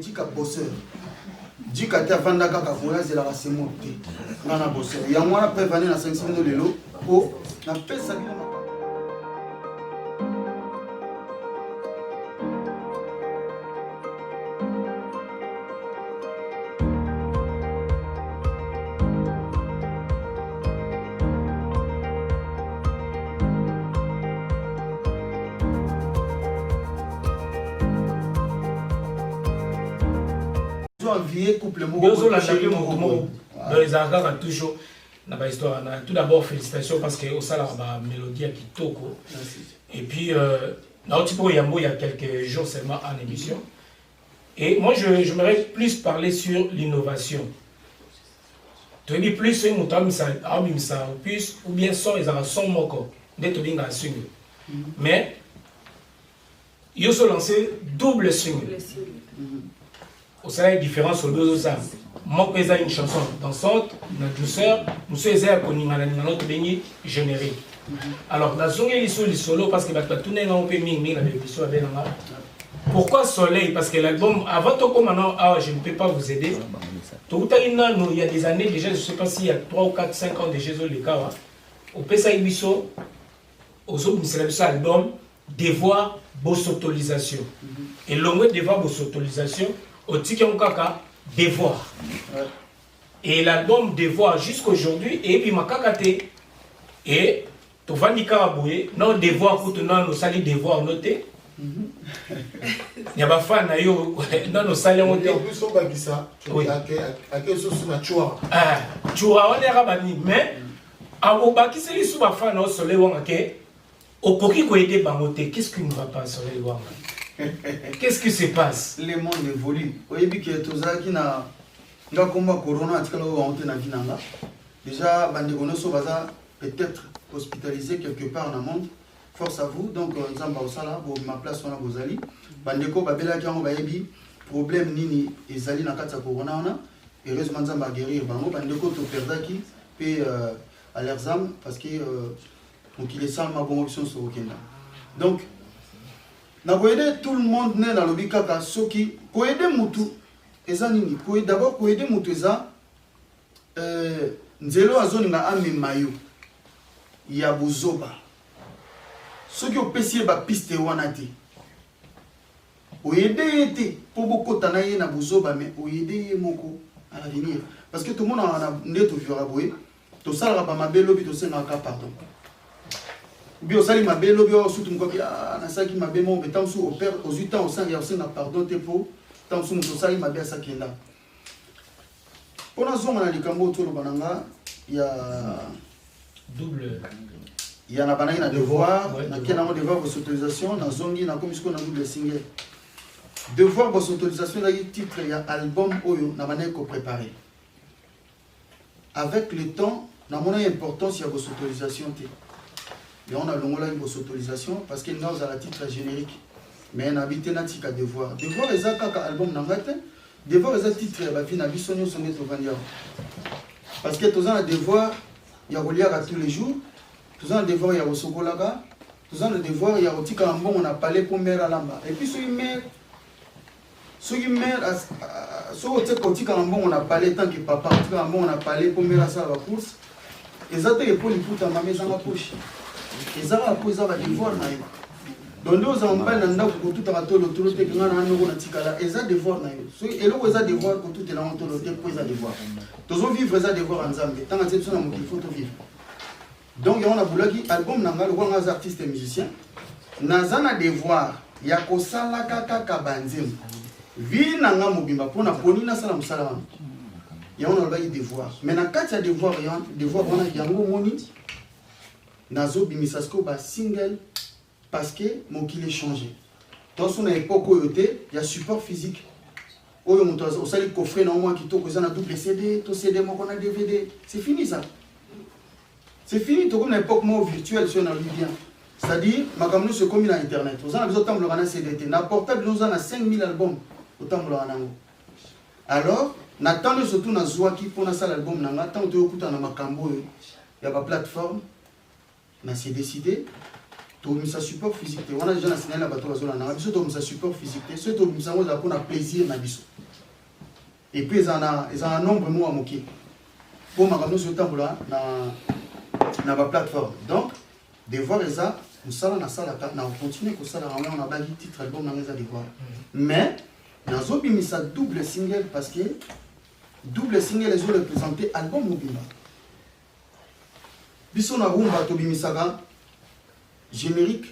tika bosseur. Dika te afanda kaka voyage la rasemo te. Ngana bosseur. Ya mwana prévané na 5 minutes lelo po na pesa bino. Couple dans les arts toujours dans l'histoire. Tout d'abord félicitations parce que au salon la mélodie qui toko et puis dans Tipo Yambo il y a quelques jours seulement en émission et moi j'aimerais plus parler sur l'innovation. Tu dis plus c'est mon temps ça plus ou bien son ils ont son moko d'être bien single mais ils ont lancé double single. Au salaire différent sur deux autres. Moi, je une chanson dansante, une douceur, nous sommes notre béni générique. Alors, la zone est solo parce que tout le monde est pourquoi Soleil? Parce que l'album, avant tout maintenant, je ne peux pas vous aider. Il y a des années déjà, je ne sais pas s'il y a 3 ou 4, 5 ans déjà, les cas. Au PSA Ibiso, aux autres, c'est l'album Devoir Bossotolisation. Et l'homme Devoir Bossotolisation, au Tikion Kaka, Devoir. Et l'album Devoir jusqu'à aujourd'hui, et puis ma kakate, et tu vas dire Karaboué, non Devoir pour te non, nous salis Devoir noté. Il y a pas fan, non, nous salis noté. Oui. Ah, tu vois, on est rabani, mais à Obaki, c'est les sous-fan au soleil, au Koki ko été bangoté, qu'est-ce qui ne va pas soleil wanga? Qu'est-ce qui se passe? Le monde évolue. Oyebi que toza qui na nga komba corona atikala o honte na vinanga. Déjà bande konoso baza peut-être hospitalisé quelque part dans le monde. Force à vous. Donc nzamba osala bo ma place wana bozali. Bande ko babela ki ngo bayebi problème nini ezali na kati ya corona wana. Heureusement nzamba guérir bango bande ko to perdaki pe à leurs âmes parce que donc il est sans ma bonne option sur Okenda. Donc na aider tout le monde né dans le bikaka soki ko aider mutu eza nini ko d'abord ko aider mutu eza nzelo azoni nga amemayo ya buzoba soki opesi ba piste wana te o aider te pour bokota na ye na buzoba mais o aider moko à l'avenir parce que tout le monde a ndeto viora boye to sala ba mabelo bi to senga ka pardon bien sali ma belle bien surtout moi na saki ma belle mon betam sous au père aux 8 ans au 5 et na pardon te pour tant sous mon sali ma belle sakenda pour la zone na likambo to lo bananga il y a double il y a na banana na devoir na kena mo devoir vos autorisations na zongi na comme ce qu'on a double single devoir vos autorisations là titre il y a album oyo na banana ko préparer avec le temps na mon importance il y a vos autorisations te. Et on a l'ongola une autorisation parce qu'il y a un titre générique. Mais on a habité un titre à devoir. Devoir les albums n'angate. Devoir les titres à vie n'a vu sonner son net au Vandia. Parce que tous un devoir, il y a relié à tous les jours. Tous un devoir, il y a au Sokolaga. Tous un devoir, il y a au tika ambon on a parlé pour mère à l'amba. Et puis sur une mère, sur au tika ambon on a parlé tant que papa. Au tika ambon on a parlé pour mère à ça la course. Et ça te pour les poutres à ma maison à poche. Et ça va poser à devoir naïf. Donc nous avons pas l'anda pour tout à tout le que nous avons na tikala. Et ça devoir naïf. So et là ça devoir pour tout est là on te le pour ça devoir. Tous on vivre ça devoir en Zambie. Tant que c'est ça il faut tout vivre. Donc on a boulaki album nanga le grand artiste et musicien. Nazana devoir ya ko sala kaka kabanzim. Vi nanga mobimba pona poni na sala musala. Ya on a ba devoir. Mais na kati ya devoir on a yango moni. Nazo bimisasko ba single parce que mon qu'il est changé. Dans son époque il y a support physique. Oyo moto au sali coffret na moi qui to ko na double CD, to CD mo na DVD. C'est fini ça. C'est fini to comme l'époque mo virtuelle sur na bien. C'est-à-dire makamno se comme na internet. Vous avez besoin de na CD, na portable nous en a 5000 albums autant lo nango. Alors, n'attendez surtout na zoaki pour na sala album nanga tant to okuta na makambo il y a pas plateforme. Mais c'est décidé. tobimisa support physique te wana déjà na signal na bato bazolanda biso tobimisa support physique te soki tobimisa ngo ezala mpona plaisir na biso et puis ezala na nombre mo ya moke mpo makambo nyonso etambola na baplateforme donc devoir eza mosala nasalaka na continue kosala yango na baki titre album nanga eza devoir mais nazobimisa double single parce que double single ezorepresente album mobimba biso na rumba tobimisaka générique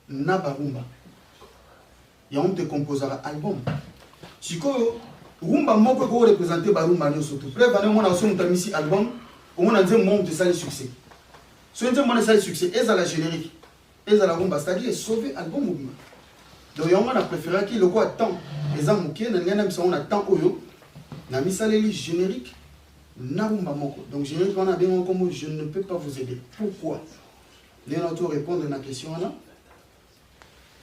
na barumba yango te composera album sikoyo rumba moko ekorepresente barumba nyonso to preuve ane omona so moto amisi album omona nzembo mo moto esali succès so nzembo wana esali succès ezala générique ezala rumba c'est-à-dire sauver album mobimba donc yango na préféraki lokola temps eza moke na ndenge na biso na temps oyo na misaleli générique na rumba moko donc générique wana abengo comme je ne peux pas vous aider pourquoi les autres répondre à la question là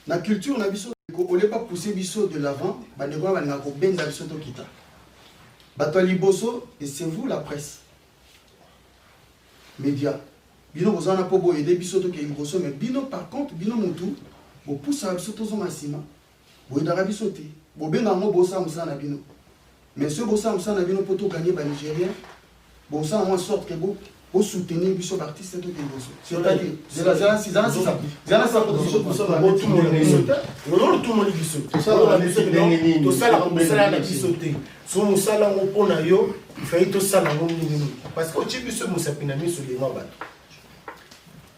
la culture na biso on n'est pas pousser biso de l'avant ba ndeko ba ngako benga biso to kita bato liboso et c'est vous la presse média bino bozana po bo aider biso to ke liboso mais bino par contre bino mutu bo poussa biso to zo masima bo edara biso te bo benga ngo bo sa musana bino mais ce bo sa musana bino po to gagner ba nigérien bon ça en sorte que bo pour soutenir les artistes de l'émotion. C'est-à-dire, c'est ça. C'est ça pour tout le monde. Tout le monde dit ça. Tout ça, tout ça, il faut tout ça. Parce que tu sais, nous sommes sur les mains.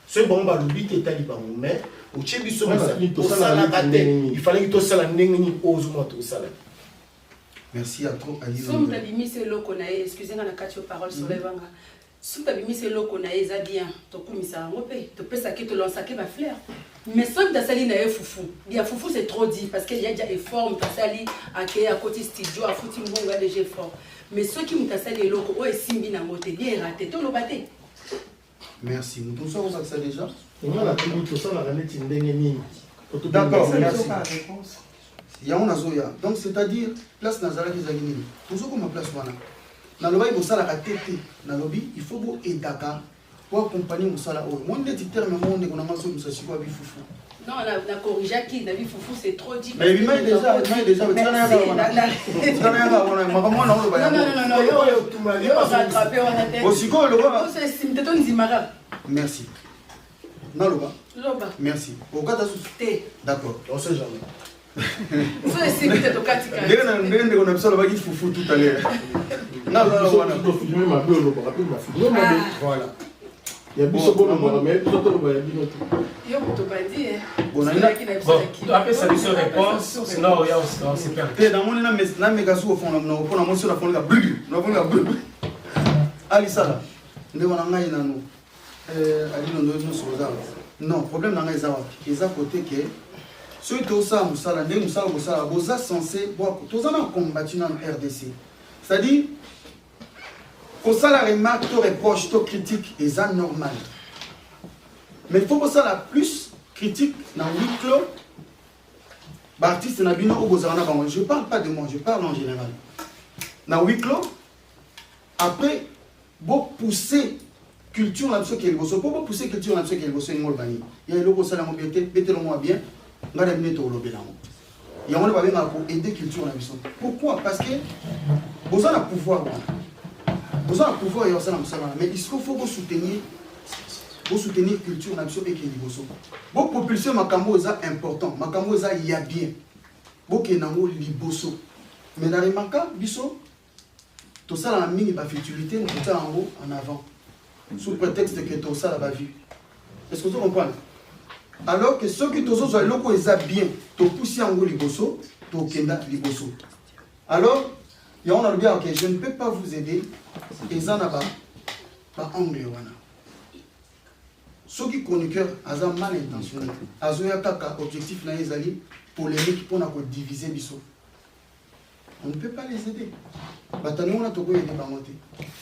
Ce bon, le but est à l'Iban, mais au Tchébi, il fallait que tout ça, tout ça. Merci à trop. Excusez-moi, la quatre paroles sur les vangas. Si tu as mis ce lot qu'on a bien, tu peux mis ça en repé, tu peux saquer, tu lances ma fleur. Mais si tu as sali na foufou, il y a foufou c'est trop dit parce qu'il y a déjà effort, tu as sali à côté studio, à foutre une bonne déjà fort. Mais ceux qui m'ont sali les locaux, oh et simbi na moté, bien raté, tout le batté. Merci. Nous tous sommes ça déjà. On a la tout ça la ranette indengeni. D'accord, merci. Il y a un azoya. Donc c'est-à-dire place Nazara qui zagini. Tout ça comme place wana. Dans le bail mosala a tete dans lobby il faut beau et Dakar pour accompagner mosala oh mon éditeur mais mon on a maso musa siko abi foufou non on a corrigé qui David foufou c'est trop dit mais il m'a déjà tu n'as rien merci Naloba merci au cas de d'accord on sait jamais on a besoin de foufou tout à l'heure. Voilà. Il y a beaucoup de mais après ça lui réponse sinon il y a aussi perdu dans mon na mégaso au fond on a mon sur la fond la brûle ali sala ndeko na ngai nanu ali no so za non problème na ngai za wapi eza côté que ceux qui ont ça musala ndeko musala musala boza censé boire tous en combattu dans RDC c'est-à-dire pour ça la remarque to reproche to critique est anormal mais il faut que ça la plus critique dans huis clos l'artiste na bino obozana bango je parle pas de moi je parle en général dans huis clos après beau pousser culture na biso qui est bosso pour pousser culture na biso qui est bosso ngol bani ya loko sala mo betelo mo bien ngala mneto lobela mo ya on va bien pour aider culture na biso pourquoi parce que vous avez le pouvoir vous avez le pouvoir et ça mais il faut vous soutenir culture na biso et qui est bosso vous propulser makambo est important makambo est ya bien vous qui nango liboso mais dans les manka biso tout ça la mini ba futilité nous tout en haut en avant sous prétexte que tout ça la vie est-ce que vous comprenez alors que ceux qui tous sont loko eza bien to pousser en haut liboso to kenda liboso alors il y a on a bien OK je ne peux pas vous aider et ça n'a pas angle wana ceux qui chroniqueur aza mal intentionné azoya kaka objectif na ezali polémique pour na ko diviser biso on ne peut pas les aider batani on a to ko aider bangote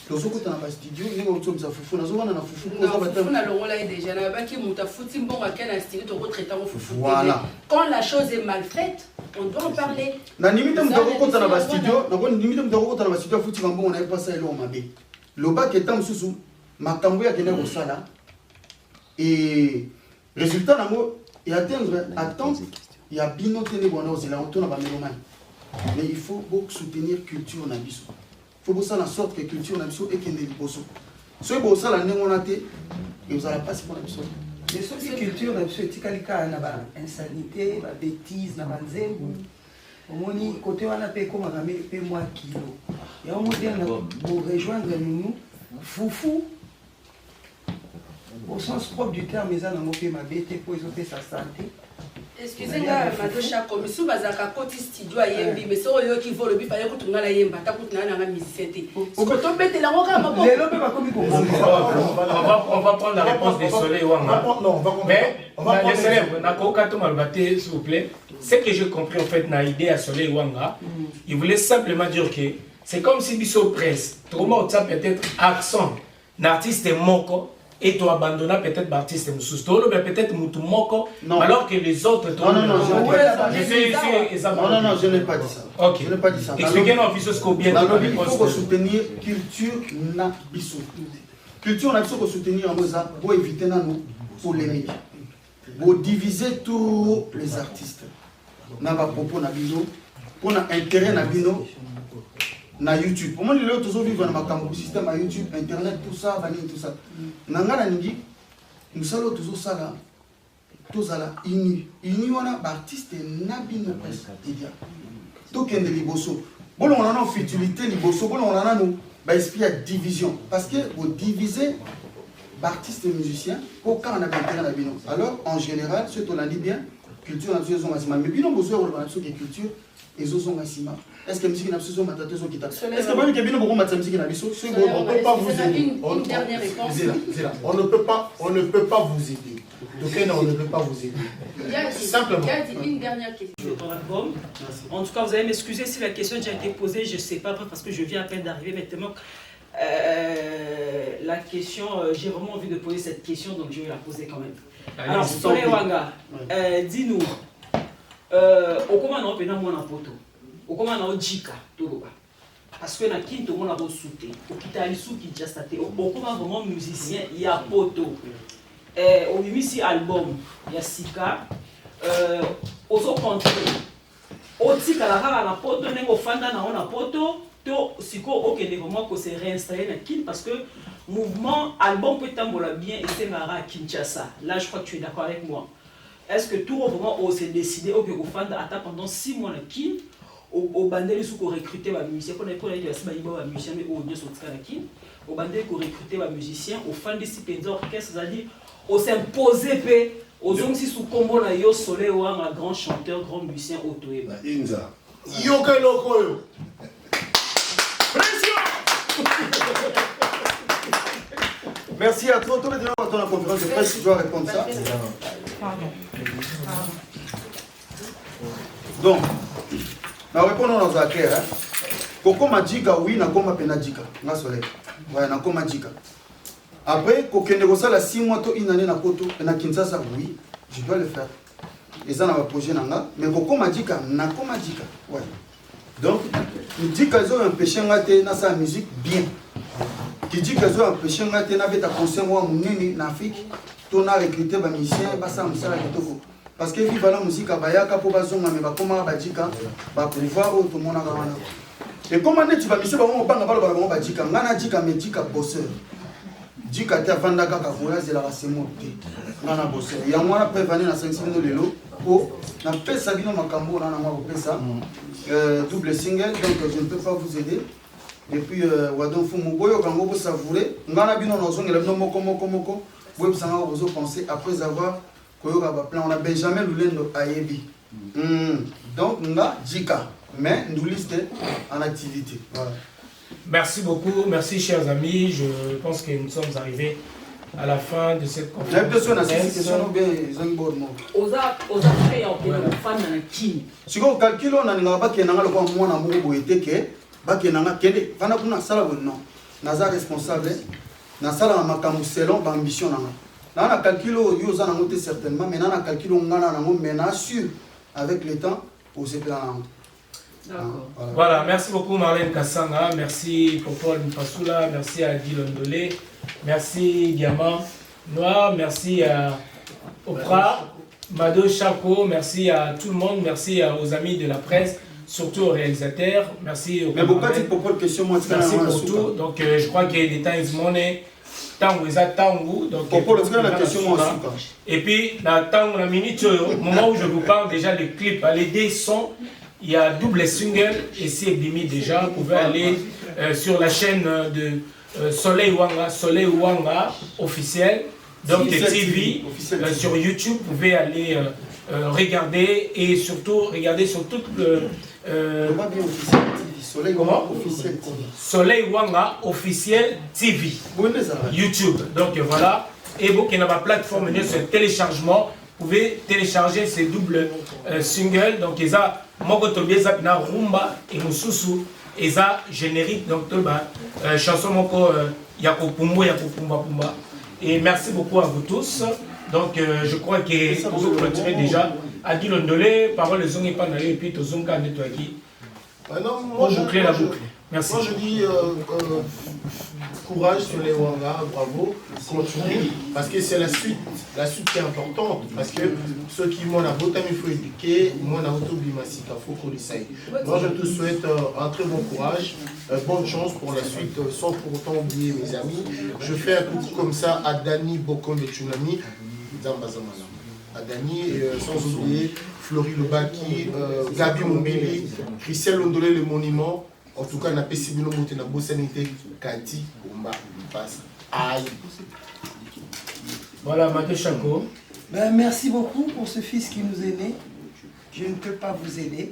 lozo ko tana ba studio ni ko tsomisa fufu nazo wana na fufu ko za batani na longola déjà na baki muta futi mbonga kana studio to ko traiter au fufu voilà quand la chose est mal faite on doit en parler na limite muta ko tana ba studio na ko limite muta ko tana ba studio futi mbonga na pas ça elo mabe loba ke tam susu makambo ya kene ko sala et Résultat, et atteindre, attendre, il y a bien noté les bonheurs, il y a un tour mais il faut beaucoup soutenir la culture nabiso. Il faut faire en sorte que la culture nabiso est qu'elle est liboso. Si vous avez ça, vous allez passer pour nabiso. Mais ce qui est culture nabiso, c'est qu'il y a une insanité, une bêtise, une zembu. Au côté où on a payé comme on a payé moins kilo. Et on pour rejoindre nous, foufou. Au sens propre du terme, ils ont fait ma bête pour sa santé. Excusez-moi, Madosha, comme si vous avez un côté studio à Yembi, mais si vous avez qui vole le bif, il faut que vous ayez un musicien. On va prendre la réponse des soleils. Mais, s'il vous plaît, ce que j'ai compris en fait, dans l'idée à Soleil Wanga, il voulait simplement dire que c'est comme si Bisso Presse, ça peut-être accent, l'artiste est moko. Et tu abandonnes peut-être l'artiste Moussous, peut-être Moutoumoko, alors que les autres... Non, je n'ai pas dit ça. Ok. Je n'ai pas dit ça. Expliquez-nous en plus ce qu'on vient de dire. Il faut soutenir la culture Nabiso. Culture Nabiso, il faut soutenir en Mosa pour éviter nos polémiques. Pour diviser tous les artistes. N'a pas propos Nabiso, pour l'intérêt Nabino. Na YouTube. Pour moi, les autres vivent dans le système à YouTube, Internet, tout ça, tout ça. Nangana Nigi, nous sommes toujours ça là. Tout ça là, ini. Ini, on a artiste Nabino presque. Tout qui est de Liboso. Bon, on a une futilité Liboso. Bon, on a un esprit de division. Parce que vous divisez artistes et musiciens, aucun n'a pas Nabino. Alors, en général, ceux qui l'ont dit bien, culture, nature, mais bien, on a besoin de culture. Et zo sont asima. Est-ce que musique n'a pas besoin de matériaux qui t'a? Est-ce que moi qui ai bien beaucoup de musique n'a pas besoin? On ne peut pas vous aider. Une dernière réponse. On ne peut pas vous aider. Donc on ne peut pas vous aider. Simplement. Une dernière question. En tout cas, vous allez m'excuser si la question a déjà été posée. Je ne sais pas parce que je viens à peine d'arriver maintenant. La question, j'ai vraiment envie de poser cette question, donc je vais la poser quand même. Alors, Soleil Wanga, dis-nous. Okoma na opena mwana poto okoma na ojika toloba parce que na kinto mona bo souté okita lisuki just ate okoma vraiment musicien ya poto oyimisi album ya sika ozo contrôle otika la kaka na poto nengo fanda na ona poto to siko okende vraiment ko se réinstaller na kin parce que mouvement album peut tambola bien et c'est ngara Kinshasa. Là je crois que tu es d'accord avec moi. Est-ce que tout moment on s'est décidé au Fanda attend pendant 6 mois qui au bandel sous qu'on recruter les musiciens pour les musiciens mais au lieu sortir la qui au bandel qu'on recruter les musiciens au fan de Sipenza orchestre c'est-à-dire on s'imposer pe aux hommes si sous combo na yo Soleil ou un grand chanteur grand musicien autoé Inza yo que loko yo Merci à toi. Tous les deux, dans la conférence de presse, tu dois répondre ça. Pardon. Donc, na répondre dans la claire. Koko Majika, oui, na koma penadika. Na soleil. Ouais, na koma Majika. Après, kokende kosala 6 mois to une année na poto, na Kinshasa, oui, je dois le faire. Et ça, na projet nanga. Mais Koko Majika, na koma Majika. Ouais. Donc, il dit qu'ils ont empêché na sa musique bien. Qui dit qu'ils ont empêché na concert moi en Afrique, on a recruté des musiciens, parce que vive la musique à Bayaka pour bazonga mais bakoma badika ba pouvoir tout monde a. Et comment tu vas monsieur ba on banga ba ba badika ngana dika medika bosseur. Dika ta vanda kaka voyage la rasemote. Ngana bosseur. Ya mwana prévenir na 500 lelo pour na pesa bino makambo na moi pesa double single donc je ne peux pas vous aider. Et puis wadon fumu boyo kango pour savourer ngana bino na zongela no moko vous pouvez penser après avoir plan. On a Benjamin Lulendo Ayebi. Donc, on a Jika, mais nous listons en activité. Voilà. Merci beaucoup, merci chers amis. Je pense que nous sommes arrivés à la fin de cette conférence. Si vous calculez, on a un responsable. Na sala makambo selon ambition nanga na calculo yo za na monter certainement mais na calculo ngana na mais na sûr avec le temps pour se plan. D'accord. Voilà, merci beaucoup Marlène Kassanga, merci Paul Mpasula, merci à Guy Londolé, merci Diamant Noir, merci à Oprah, Mado Chaco, merci à tout le monde, merci aux amis de la presse, surtout aux réalisateurs, merci aux merci pour tout. Donc je crois que les temps is money, tango eza tango, donc et puis dans tango la minute au moment où je vous parle déjà le clip, les deux sons, il y a double single et c'est Bimi déjà, vous pouvez aller sur la chaîne de Soleil Wanga officiel. Donc TV, sur YouTube, vous pouvez aller regarder et surtout regarder sur toute Soleil Wanga officiel TV YouTube. Donc voilà, et vous qui avez la plateforme de téléchargement, vous pouvez télécharger ces doubles singles. Donc ils ont Moko Tobieza Pina Rumba et Mususu, ils ont générique donc chanson Moko Yakopumbo Pumba. Et merci beaucoup à vous tous. Donc je crois que vous clôturez déjà. Adi Londolé, parole de Zongi Panale et puis Tozonga Netwaki. Moi boucler la boucle. Merci. Moi je dis courage sur les Wanga, bravo, continuez, parce que c'est la suite qui est importante, parce que ceux qui m'ont voté, il faut éduquer, moi on a voté Bimasika, il faut qu'on essaye. Moi je te souhaite un très bon courage, bonne chance pour la suite, sans pour autant oublier mes amis. Je fais un coucou comme ça à Dani Bokon de Tsunami, Zambazamana. À Dani, sans oublier Florie Lobaki, Gabi Mombili, Christian Londolé le monument. En tout cas, on a pas si bien monté dans la sanité, Kati, Kumba, passe. Aïe. Voilà, Mado Chaco. Merci beaucoup pour ce fils qui nous est né. Je ne peux pas vous aider.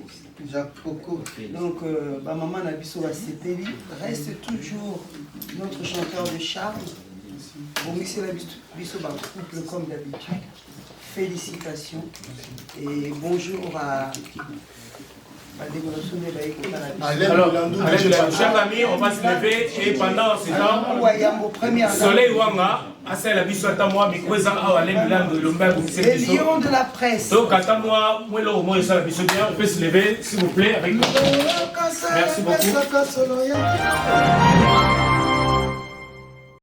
Donc, maman Nabiso Sepeli reste toujours notre chanteur de charme. Bon, monsieur Nabiso couple comme d'habitude. Félicitations et bonjour à. Alors, chers amis, on va se lever et pendant ce temps, Soleil Wanga, à la biso à moi, mais quoi ça a allé Milan de l'Omba, les lions de la presse. Donc, à moi, moi, là, au moins, ça la biso bien, on peut se lever, s'il vous plaît, avec nous. Merci beaucoup.